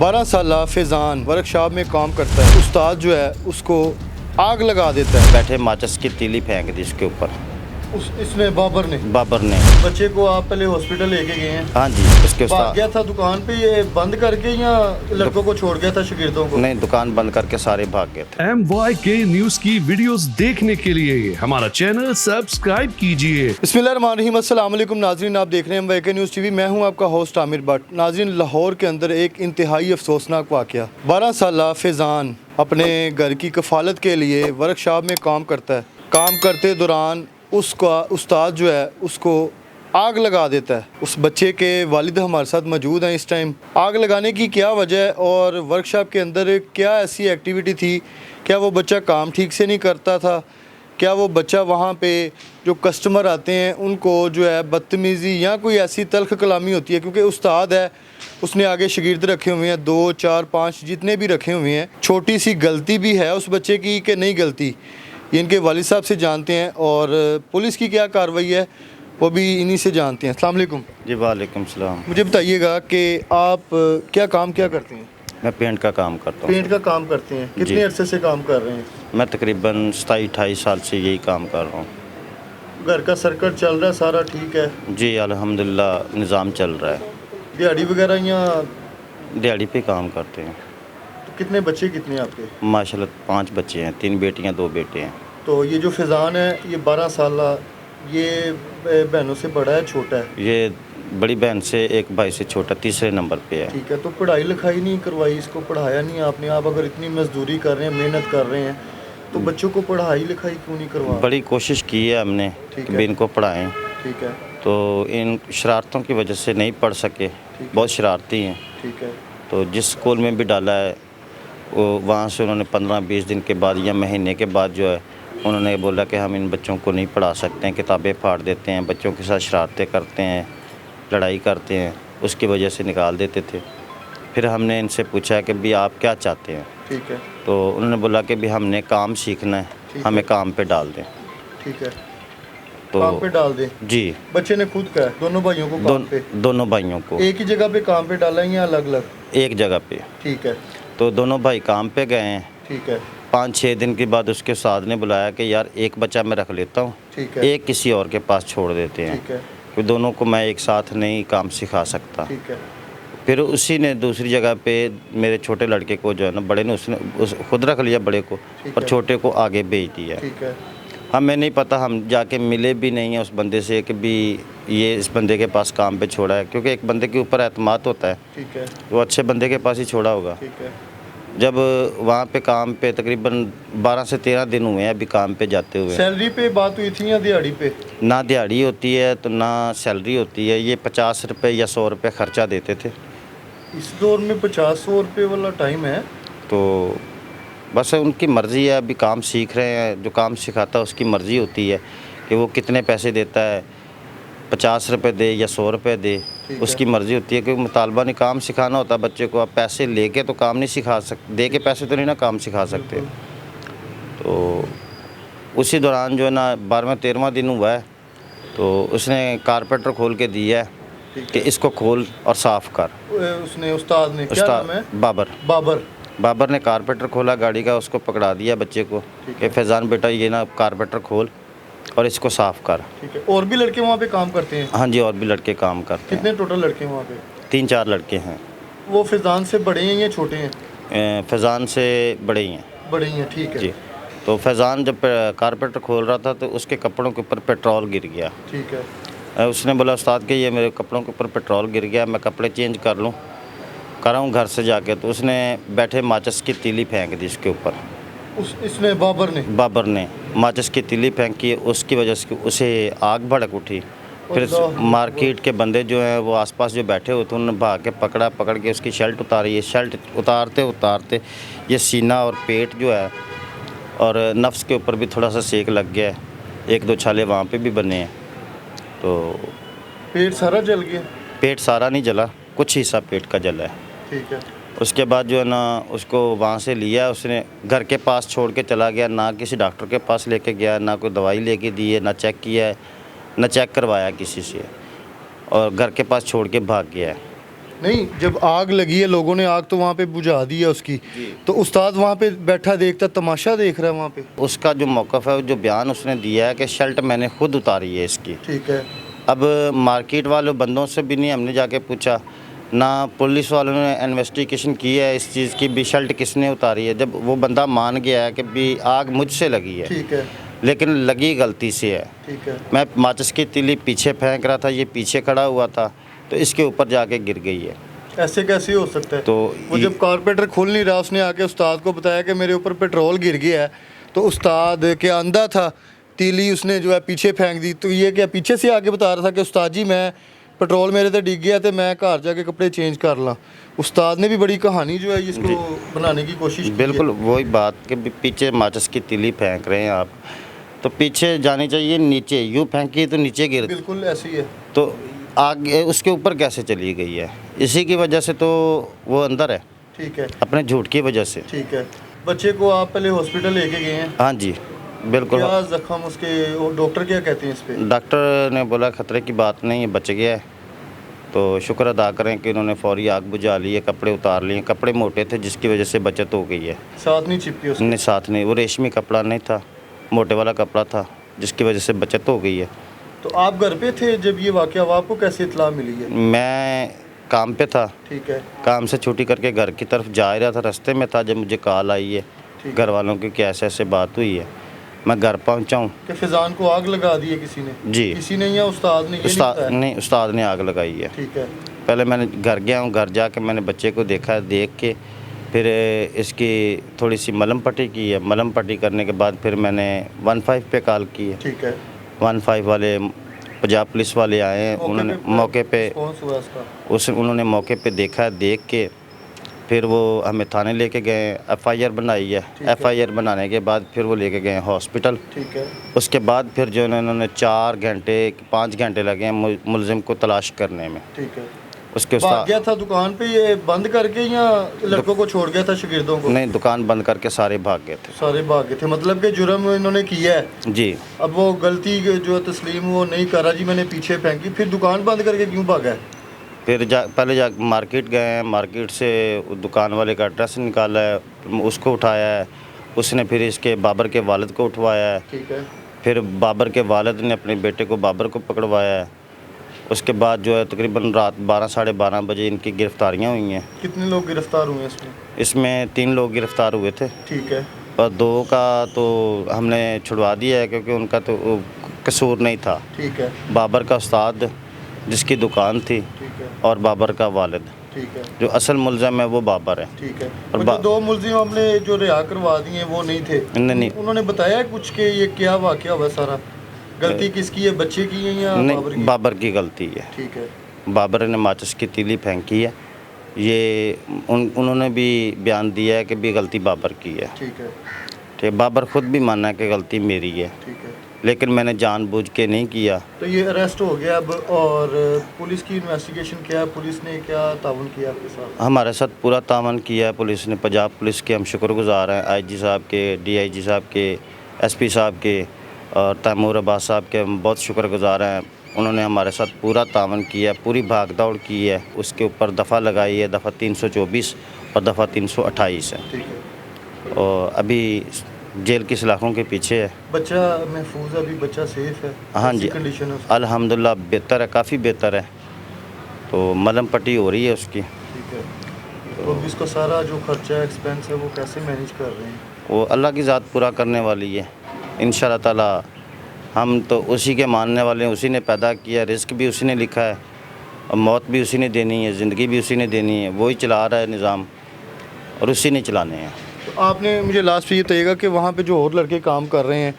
12 साला फैज़ान वर्कशॉप में काम करता है। उस्ताद जो है उसको आग लगा देता है। बैठे माचिस की तीली फेंक दी इसके ऊपर। इसने बाबर ने बच्चे को आप पहले हॉस्पिटल लेके गए हैं? हाँ जी, उसके भाग गया था दुकान पे ये बंद करके या लड़कों को छोड़ गया था शागिर्दों को? नहीं, दुकान बंद करके सारे भाग गए थे। MYK न्यूज की वीडियोस देखने के लिए हमारा चैनल सब्सक्राइब कीजिए। बिस्मिल्लाहिर्रहमानिर्रहीम, अस्सलाम वालेकुम नाज़रीन, आप देख रहे हैं MYK न्यूज़ टीवी। मैं हूं आपका होस्ट आमिर भट्ट। नाज़रीन, लाहौर के अंदर एक इंतहाई अफसोसनाक वाक़या। 12 साला फैज़ान अपने घर की कफ़ालत के लिए वर्कशॉप में काम करता है। काम करते दौरान उसका उस्ताद जो है उसको आग लगा देता है। उस बच्चे के वालिद हमारे साथ मौजूद हैं इस टाइम। आग लगाने की क्या वजह है और वर्कशॉप के अंदर क्या ऐसी एक्टिविटी थी? क्या वो बच्चा काम ठीक से नहीं करता था? क्या वो बच्चा वहाँ पे जो कस्टमर आते हैं उनको जो है बदतमीज़ी या कोई ऐसी तल्ख कलामी होती है? क्योंकि उस्ताद है, उसने आगे शागिर्द रखे हुए हैं, 2, 4, 5 जितने भी रखे हुए हैं। छोटी सी गलती भी है उस बच्चे की कि नहीं गलती, ये इनके वालिद साहब से जानते हैं और पुलिस की क्या कार्रवाई है वो भी इन्हीं से जानते हैं। अस्सलाम वालेकुम। जी वालेकुम सलाम। मुझे बताइएगा कि आप क्या करते हैं? मैं पेंट का काम करता हूँ। पेंट का काम करते हैं, कितने अरसे से काम कर रहे हैं? मैं तकरीबन 27-28 साल से यही काम कर रहा हूँ। घर का सर्कट चल रहा है, सारा ठीक है? जी अल्हम्दुलिल्लाह, निज़ाम चल रहा है। दिहाड़ी वगैरह या दिहाड़ी पे काम करते हैं। तो कितने बच्चे कितने आपके? माशाल्लाह 5 बच्चे हैं, 3 बेटियाँ 2 बेटे हैं। तो ये जो फैज़ान है ये 12 साल, ये बहनों से बड़ा है छोटा है? ये बड़ी बहन से एक भाई से छोटा, तीसरे नंबर पे है। ठीक है। तो पढ़ाई लिखाई नहीं करवाई, इसको पढ़ाया नहीं आपने? आप अगर इतनी मजदूरी कर रहे हैं, मेहनत कर रहे हैं, तो बच्चों को पढ़ाई लिखाई क्यों नहीं करवा? बड़ी कोशिश की है हमने कि भी इनको पढ़ाएं। ठीक है। तो इन शरारतों की वजह से नहीं पढ़ सके, बहुत शरारती हैं। ठीक है। तो जिस स्कूल में भी डाला है वो वहाँ से उन्होंने 15-20 दिन के बाद या महीने के बाद जो है उन्होंने बोला कि हम इन बच्चों को नहीं पढ़ा सकते हैं, किताबें फाड़ देते हैं, बच्चों के साथ शरारतें करते हैं, लड़ाई करते हैं, उसकी वजह से निकाल देते थे। फिर हमने इनसे पूछा कि भी आप क्या चाहते हैं? ठीक है। तो उन्होंने बोला कि भी हमने काम सीखना है, हमें काम पे डाल दें। ठीक है। तो काम पे डाल दें? जी। बच्चे ने खुद कहा दोनों भाइयों को काम पे? दोनों भाइयों को एक ही जगह पे काम पे डाला है या अलग अलग? एक जगह पे। ठीक है। तो दोनों भाई काम पे गए हैं। ठीक है। 5-6 दिन के बाद उसके उस्ताद ने बुलाया कि यार एक बच्चा मैं रख लेता हूँ, ठीक है, एक किसी और के पास छोड़ देते हैं, ठीक है, कि दोनों को मैं एक साथ नहीं काम सिखा सकता। ठीक है। फिर उसी ने दूसरी जगह पे मेरे छोटे लड़के को जो है ना, बड़े ने खुद रख लिया बड़े को, और छोटे को आगे भेज दिया। ठीक है। हमें नहीं पता, हम जाके मिले भी नहीं हैं उस बंदे से कि भी ये इस बंदे के पास काम पे छोड़ा है, क्योंकि एक बंदे के ऊपर एतमाद होता है। ठीक है। वो अच्छे बंदे के पास ही छोड़ा होगा। ठीक है। जब वहाँ पे काम पे तकरीबन 12 से 13 दिन हुए हैं अभी काम पे जाते हुए। सैलरी पे बात हुई थी या दिहाड़ी पे? ना दिहाड़ी होती है तो ना सैलरी होती है। ये 50 रुपये या 100 रुपये ख़र्चा देते थे। इस दौर में 50-100 रुपये वाला टाइम है? तो बस उनकी मर्ज़ी है, अभी काम सीख रहे हैं, जो काम सिखाता है उसकी मर्ज़ी होती है कि वो कितने पैसे देता है, 50 रुपये दे या 100 रुपये दे, उसकी मर्ज़ी होती है। क्योंकि मुतालबा ने काम सिखाना होता है बच्चे को। आप पैसे लेके तो काम नहीं सिखा सकते, दे के पैसे तो नहीं ना काम सिखा सकते। तो उसी दौरान जो है ना 12वां-13वां दिन हुआ है तो उसने कारपेंटर खोल के दिया है कि इसको खोल और साफ़ कर। उसने उस्ताद ने? क्या नाम है? बाबर ने कारपेंटर खोला गाड़ी का, उसको पकड़ा दिया बच्चे को कि फैज़ान बेटा ये ना कारपेंटर खोल और इसको साफ़ कर। ठीक है। और भी लड़के वहाँ पे काम करते हैं? हाँ जी, और भी लड़के काम करते हैं। कितने टोटल लड़के वहाँ पे? 3-4 लड़के हैं। वो फैज़ान से बड़े हैं या छोटे हैं? फैज़ान से बड़े ही हैं। बड़े ही हैं, ठीक है जी। तो फैज़ान जब कारपेंटर खोल रहा था तो उसके कपड़ों के ऊपर पेट्रोल गिर गया। ठीक है। उसने बोला उस्ताद के ये मेरे कपड़ों के ऊपर पेट्रोल गिर गया, मैं कपड़े चेंज कर लूँ, कर रहा हूँ घर से जाके। तो उसने बैठे माचिस की तीली फेंक दी इसके ऊपर। इसने बाबर ने माचिस की तीली फेंकी, उसकी वजह से उसे आग भड़क उठी। फिर मार्केट के बंदे जो हैं वो आसपास जो बैठे हुए थे उन्होंने भाग के पकड़ के उसकी शर्ट उतारी। ये शर्ट उतारते ये सीना और पेट जो है और नफ्स के ऊपर भी थोड़ा सा सेक लग गया है, 1-2 छाले वहाँ पे भी बने हैं। तो पेट सारा जल गया? पेट सारा नहीं जला, कुछ हिस्सा पेट का जला है। ठीक है। उसके बाद जो है ना उसको वहाँ से लिया, उसने घर के पास छोड़ के चला गया, ना किसी डॉक्टर के पास लेके गया, ना कोई दवाई लेके दी है, ना चेक किया है, ना चेक करवाया किसी से, और घर के पास छोड़ के भाग गया है। नहीं, जब आग लगी है लोगों ने आग तो वहाँ पे बुझा दी है उसकी, तो उस्ताद वहाँ पे बैठा देखता तमाशा देख रहा है वहाँ पे। उसका जो मौक़िफ़ है, जो बयान उसने दिया है कि शर्ट मैंने खुद उतारी है इसकी। ठीक है। अब मार्केट वालों बंदों से भी नहीं हमने जाके पूछा, ना पुलिस वालों ने इन्वेस्टिगेशन की है इस चीज़ की भी शर्ट किसने उतारी है। जब वो बंदा मान गया है कि भी आग मुझसे लगी है, ठीक है। लेकिन लगी गलती से है। ठीक है। मैं माचिस की तीली पीछे फेंक रहा था, ये पीछे खड़ा हुआ था, तो इसके ऊपर जाके गिर गई है। ऐसे कैसे हो सकता है? तो वो जब कारपेंटर खोल नहीं रहा उसने आके उस्ताद को बताया कि मेरे ऊपर पेट्रोल गिर गया है, तो उस्ताद क्या अंधा था, तीली उसने जो है पीछे फेंक दी। तो ये क्या पीछे से आके बता रहा था कि उस्ताद जी मैं पेट्रोल मेरे तो डिग गया तो मैं घर जाके कपड़े चेंज कर ला। उस्ताद ने भी बड़ी कहानी जो है इसको बनाने की कोशिश की है। बिल्कुल वही बात कि भी पीछे माचिस की तीली फेंक रहे हैं आप, तो पीछे जानी चाहिए, नीचे यूँ फेंकी तो नीचे गिर, बिल्कुल ऐसी है। तो आगे उसके ऊपर कैसे चली गई है? इसी की वजह से तो वो अंदर है, ठीक है। अपने झूठ की वजह से। ठीक है। बच्चे को आप पहले हॉस्पिटल लेके गए हैं? हाँ जी बिल्कुल। क्या जख्म उसके, वो डॉक्टर क्या कहते हैं इस पे? डॉक्टर ने बोला खतरे की बात नहीं है, बच गया है। तो शुक्र अदा करें कि उन्होंने फौरी आग बुझा ली है, कपड़े उतार लिए। कपड़े मोटे थे जिसकी वजह से बचत हो गई है। साथ नहीं चिपकी उसके? नहीं साथ नहीं, वो रेशमी कपड़ा नहीं था, मोटे वाला कपड़ा था जिसकी वजह से बचत हो गई है। तो आप घर पे थे जब ये वाक़या हुआ, आपको कैसे इत्तला मिली है? मैं काम पे था, ठीक है। काम से छुट्टी करके घर की तरफ जा रहा था, रास्ते में था जब मुझे कॉल आई है ठीक। घर वालों की कि ऐसे ऐसे बात हुई है। मैं घर पहुंचा हूँ। कि फैज़ान को आग लगा दी है किसी ने? जी। किसी ने या उस्ताद ने? ये नहीं उस्ताद बताया? नहीं, उस्ताद ने आग लगाई है। ठीक है। पहले मैंने घर गया हूँ, घर जाके मैंने बच्चे को देखा, देख के फिर इसकी थोड़ी सी मलहम पट्टी की है। मलहम पट्टी करने के बाद फिर मैंने 15 पे कॉल की है। ठीक है। 15 वाले पंजाब पुलिस वाले आए हैं, उन्होंने मौके पे रिस्पॉन्स हुआ उसका? उन्होंने मौके पे देखा, देख के फिर वो हमें थाने लेके गए, एफआईआर बनाई है। एफआईआर बनाने के बाद फिर वो लेके गए हॉस्पिटल। ठीक है। उसके बाद फिर जो उन्होंने 4 घंटे 5 घंटे लगे हैं मुलजिम को तलाश करने में। ठीक है। उसके भाग गया था दुकान पे ये बंद करके या लड़कों को छोड़ गया था शागिर्दों को? नहीं, दुकान बंद करके सारे भाग गए थे। सारे भाग गए थे, मतलब कि जुर्म इन्होंने किया है। जी। अब वो गलती जो है तस्लीम वो नहीं कर रहा, जी मैंने पीछे फेंकी, फिर दुकान बंद करके क्यों भागा है? फिर पहले मार्केट गए हैं, मार्केट से दुकान वाले का एड्रेस निकाला है, उसको उठाया है। उसने फिर इसके बाबर के वालिद को उठवाया है। ठीक है। फिर बाबर के वालिद ने अपने बेटे को बाबर को पकड़वाया है। उसके बाद जो है तकरीबन रात 12 साढ़े 12 बजे इनकी गिरफ्तारियाँ हुई हैं। कितने लोग गिरफ्तार हुए इसमें? इसमें 3 लोग गिरफ्तार हुए थे। ठीक है। और 2 का तो हमने छुड़वा दिया है क्योंकि उनका तो कसूर नहीं था। ठीक है। बाबर का उस्ताद जिसकी दुकान थी ठीक है। और बाबर का वालिद, ठीक है। जो असल मुलज़म है वो बाबर है। ठीक है। और और जो 2 मुलजिम हमने जो रिहा करवा दिए वो नहीं थे? नहीं। उन्होंने बताया कुछ कि ये क्या वाक़या हुआ सारा? गलती किसकी है, बच्चे की है या बाबर नहीं, की? बाबर की गलती है। ठीक है। बाबर ने माचिस की तीली फेंकी है। ये उन्होंने भी बयान दिया है कि भी गलती बाबर की है। ठीक है। ठीक, बाबर खुद भी माना है कि गलती मेरी है, ठीक है। लेकिन मैंने जानबूझ के नहीं किया। तो ये अरेस्ट हो गया अब, और पुलिस की इन्वेस्टिगेशन क्या है? पुलिस ने क्या ताउन किया आपके साथ? हमारे साथ पूरा तावन किया है पुलिस ने। पंजाब पुलिस के हम शुक्रगुजार हैं, आईजी साहब के, डीआईजी साहब के, एसपी साहब के और तैमूर अब्बास साहब के हम बहुत शुक्रगुजार हैं। उन्होंने हमारे साथ पूरा तावन किया, पूरी भाग दौड़ की है। उसके ऊपर दफ़ा लगाई है, दफ़ा 324 और दफ़ा 328 है। ठीक है। और अभी जेल की सलाखों के पीछे है। बच्चा महफूज है, अभी बच्चा सेफ है? हाँ जी, कंडीशन है उसकी? अल्हम्दुलिल्लाह बेहतर है, काफ़ी बेहतर है। तो मलहम पट्टी हो रही है उसकी। ठीक है। तो अभी इसका सारा जो खर्चा है, एक्सपेंस है, वो कैसे मैनेज कर रहे हैं? वो अल्लाह की ज़ात पूरा करने वाली है इंशाअल्लाह ताला। हम तो उसी के मानने वाले हैं, उसी ने पैदा किया, रिस्क भी उसी ने लिखा है और मौत भी उसी ने देनी है, ज़िंदगी भी उसी ने देनी है। वही चला रहा है निज़ाम और उसी ने चलाने हैं। तो आपने मुझे लास्ट पे ये बताइएगा कि वहाँ पे जो और लड़के काम कर रहे हैं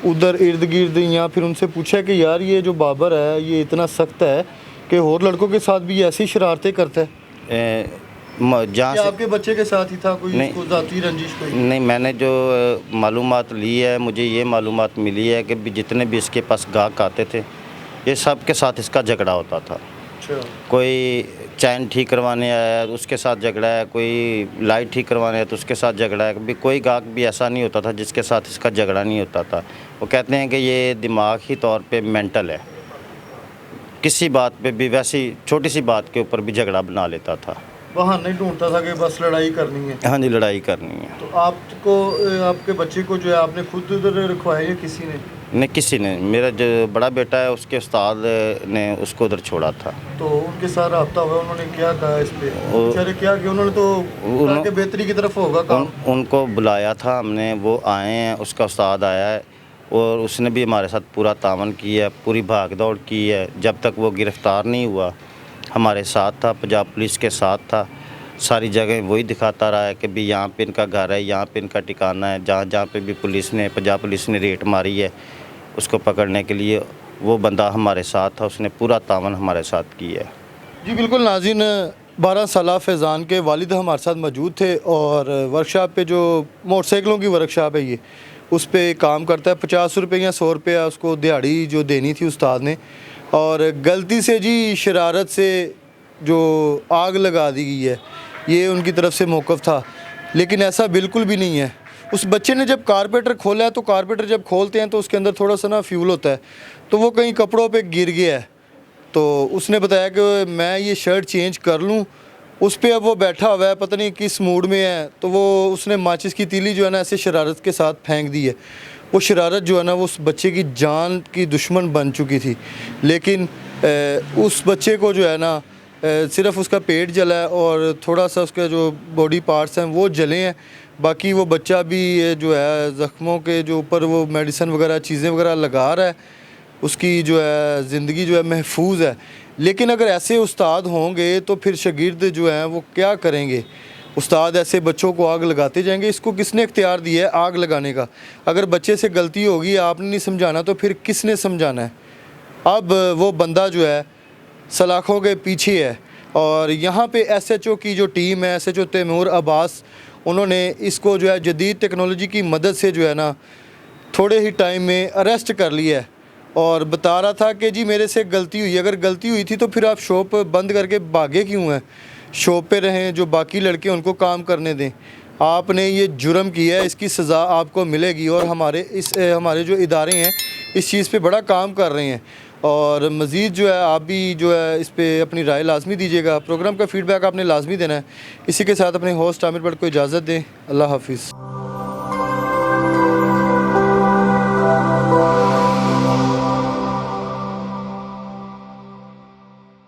उधर इर्द गिर्द, या फिर उनसे पूछा कि यार ये जो बाबर है ये इतना सख्त है कि और लड़कों के साथ भी ऐसी शरारतें करता है? जहाँ क्या से आपके बच्चे के साथ ही था कोई? नहीं। इसको ज़ाती रंजिश कोई? नहीं, मैंने जो मालूमात ली है, मुझे ये मालूमात मिली है कि भी जितने भी इसके पास गाहक आते थे ये सब के साथ इसका झगड़ा होता था। अच्छा। कोई चैन ठीक करवाने आया तो उसके साथ झगड़ा है, कोई लाइट ठीक करवाने आया तो उसके साथ झगड़ा है। कभी कोई गाहक भी ऐसा नहीं होता था जिसके साथ इसका झगड़ा नहीं होता था। वो कहते हैं कि ये दिमागी तौर पे मेंटल है, किसी बात पे भी, वैसी छोटी सी बात के ऊपर भी झगड़ा बना लेता था। बहाने नहीं ढूंढता था कि बस लड़ाई करनी है। हाँ जी, लड़ाई करनी है। तो आपको आपके बच्चे को जो है आपने खुद उधर रखवाया या किसी ने? नहीं, किसी ने। मेरा जो बड़ा बेटा है उसके उस्ताद ने उसको उधर छोड़ा था। तो उनके साथ रब्ता हुआ, उन्होंने क्या कहा इस पे? बेचारे क्या कि उन्होंने तो कहा कि बेहतरी की तरफ होगा काम। उनको बुलाया था हमने, वो आए हैं, उसका उस्ताद आया है और उसने भी हमारे साथ पूरा तावन किया है, पूरी भाग दौड़ की है। जब तक वो गिरफ़्तार नहीं हुआ हमारे साथ था, पंजाब पुलिस के साथ था। सारी जगह वही दिखाता रहा है कि भी यहाँ पे इनका घर है, यहाँ पे इनका ठिकाना है। जहाँ जहाँ पे भी पुलिस ने, पंजाब पुलिस ने रेड मारी है उसको पकड़ने के लिए, वो बंदा हमारे साथ था, उसने पूरा तावन हमारे साथ किया है। जी बिल्कुल नाज़रीन, 12 साला फैज़ान के वालिद हमारे साथ मौजूद थे और वर्कशॉप पे जो मोटरसाइकिलों की वर्कशॉप है ये, उस पे काम करता है। 50 रुपये या 100 रुपया उसको दिहाड़ी जो देनी थी उस्ताद ने, और गलती से जी शरारत से जो आग लगा दी गई है, ये उनकी तरफ से मौक़िफ़ था। लेकिन ऐसा बिल्कुल भी नहीं है। उस बच्चे ने जब कारपेटर खोला है, तो कारपेटर जब खोलते हैं तो उसके अंदर थोड़ा सा ना फ्यूल होता है, तो वो कहीं कपड़ों पे गिर गया है। तो उसने बताया कि मैं ये शर्ट चेंज कर लूँ, उस पे अब वो बैठा हुआ है, पता नहीं किस मूड में है। तो वो उसने माचिस की तीली जो है ना ऐसे शरारत के साथ फेंक दी है। वो शरारत जो है ना वो उस बच्चे की जान की दुश्मन बन चुकी थी। लेकिन उस बच्चे को जो है ना सिर्फ़ उसका पेट जला है और थोड़ा सा उसका जो बॉडी पार्ट्स हैं वो जले हैं। बाकी वो बच्चा भी जो है ज़ख्मों के जो ऊपर वो मेडिसिन वगैरह चीज़ें वगैरह लगा रहा है, उसकी जो है ज़िंदगी जो है महफूज है। लेकिन अगर ऐसे उस्ताद होंगे तो फिर शागिर्द जो हैं वो क्या करेंगे? उस्ताद ऐसे बच्चों को आग लगाते जाएंगे। इसको किसने इख्तियार दिया है आग लगाने का? अगर बच्चे से गलती होगी, आपने नहीं समझाना, तो फिर किसने समझाना है? अब वो बंदा जो है सलाखों के पीछे है। और यहाँ पे SHO की जो टीम है, SHO तैमूर अब्बास, उन्होंने इसको जो है जदीद टेक्नोलॉजी की मदद से जो है ना थोड़े ही टाइम में अरेस्ट कर लिया है। और बता रहा था कि जी मेरे से गलती हुई। अगर गलती हुई थी तो फिर आप शॉप बंद करके भागे क्यों हैं? शॉप पे रहें, जो बाकी लड़के उनको काम करने दें। आपने ये जुर्म किया है, इसकी सज़ा आपको मिलेगी। और हमारे जो इदारे हैं इस चीज़ पे बड़ा काम कर रहे हैं। और मज़ीद जो है आप भी जो है इस पे अपनी राय लाजमी दीजिएगा। प्रोग्राम का फ़ीडबैक आपने लाजमी देना है। इसी के साथ अपने होस्ट आमिर भट्ट को इजाज़त दें। अल्लाह हाफिज़।